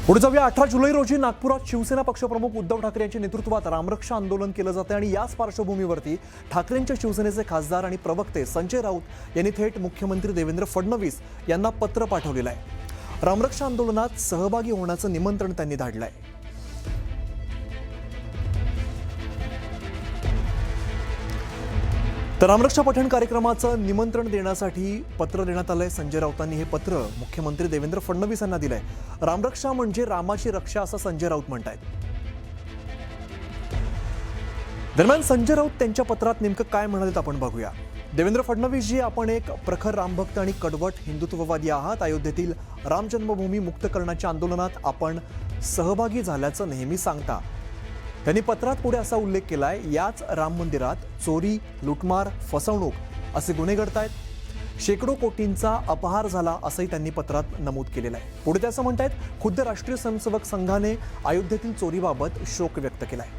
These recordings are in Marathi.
पुढे जाऊया. 18 जुलै रोजी नागपुरात शिवसेना पक्षप्रमुख उद्धव ठाकरे यांच्या नेतृत्वात रामरक्षा आंदोलन केलं जातं आणि याच पार्श्वभूमीवरती ठाकरेंच्या शिवसेनेचे खासदार आणि प्रवक्ते संजय राऊत यांनी थेट मुख्यमंत्री देवेंद्र फडणवीस यांना पत्र पाठवलेलं आहे. रामरक्षा आंदोलनात सहभागी होण्याचं निमंत्रण त्यांनी धाडलंय. तर रामरक्षा पठण कार्यक्रमाचं निमंत्रण देण्यासाठी पत्र देण्यात आलंय. संजय राऊतांनी हे पत्र मुख्यमंत्री देवेंद्र फडणवीस यांना दिलंय. रामरक्षा म्हणजे रामाची रक्षा असं संजय राऊत म्हणतायत. दरम्यान संजय राऊत त्यांच्या पत्रात नेमकं काय म्हणालेत आपण बघूया. देवेंद्र फडणवीस जी, आपण एक प्रखर रामभक्त आणि कडवट हिंदुत्ववादी आहात. अयोध्येतील राम जन्मभूमी मुक्त करण्याच्या आंदोलनात आपण सहभागी झाल्याचं नेहमी सांगता. त्यांनी पत्रात पुढे असा उल्लेख केलाय, याच राम मंदिरात चोरी, लुटमार, फसवणूक असे गुन्हे घडतायत. शेकडो कोटींचा अपहार झाला असंही त्यांनी पत्रात नमूद केलेलं आहे. पुढे ते असं म्हणतायत, खुद्द राष्ट्रीय स्वयंसेवक संघाने अयोध्येतील चोरीबाबत शोक व्यक्त केलाय.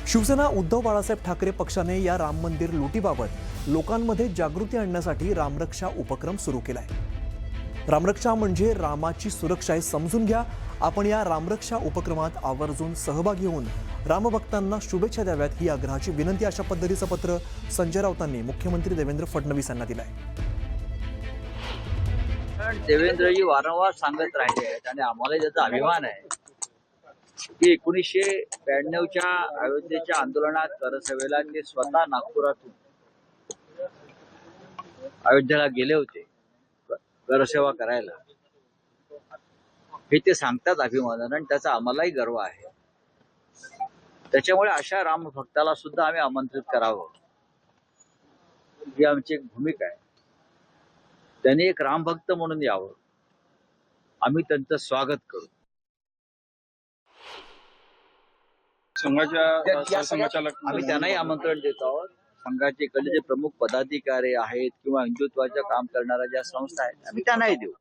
शिवसेना उद्धव बाळासाहेब ठाकरे पक्षाने या राम मंदिर लुटीबाबत लोकांमध्ये जागृती आणण्यासाठी रामरक्षा उपक्रम सुरू केलाय. रामरक्षा म्हणजे रामाची सुरक्षा हे समजून घ्या. आपण या रामरक्षा उपक्रमात आवर्जून सहभागी होऊन रामभक्तांना शुभेच्छा द्याव्यात ही आग्रहाची विनंती. अशा पद्धतीचं पत्र संजय राऊतांनी मुख्यमंत्री देवेंद्र फडणवीस यांना दिलंय. देवेंद्रजी वारंवार सांगत राहिले आहेत आणि आम्हाला त्याचा अभिमान आहे की 1992च्या अयोध्येच्या आंदोलनात करसभेला ते स्वतः नागपुरातून अयोध्येला गेले होते करसेवा करायला. हे ते सांगतात अभिमानानं आणि त्याचा आम्हालाही गर्व आहे. त्याच्यामुळे अशा रामभक्ताला सुद्धा आम्ही आमंत्रित करावं ही आमची एक भूमिका आहे. त्यांनी एक रामभक्त म्हणून यावं, आम्ही त्यांचं स्वागत करू. आम्ही त्यांनाही आमंत्रण देतो आहोत. संघाचे इकडले जे प्रमुख पदाधिकारी आहेत किंवा हिंदुत्वाचं काम करणाऱ्या ज्या संस्था आहेत आम्ही त्यांनाही देऊ.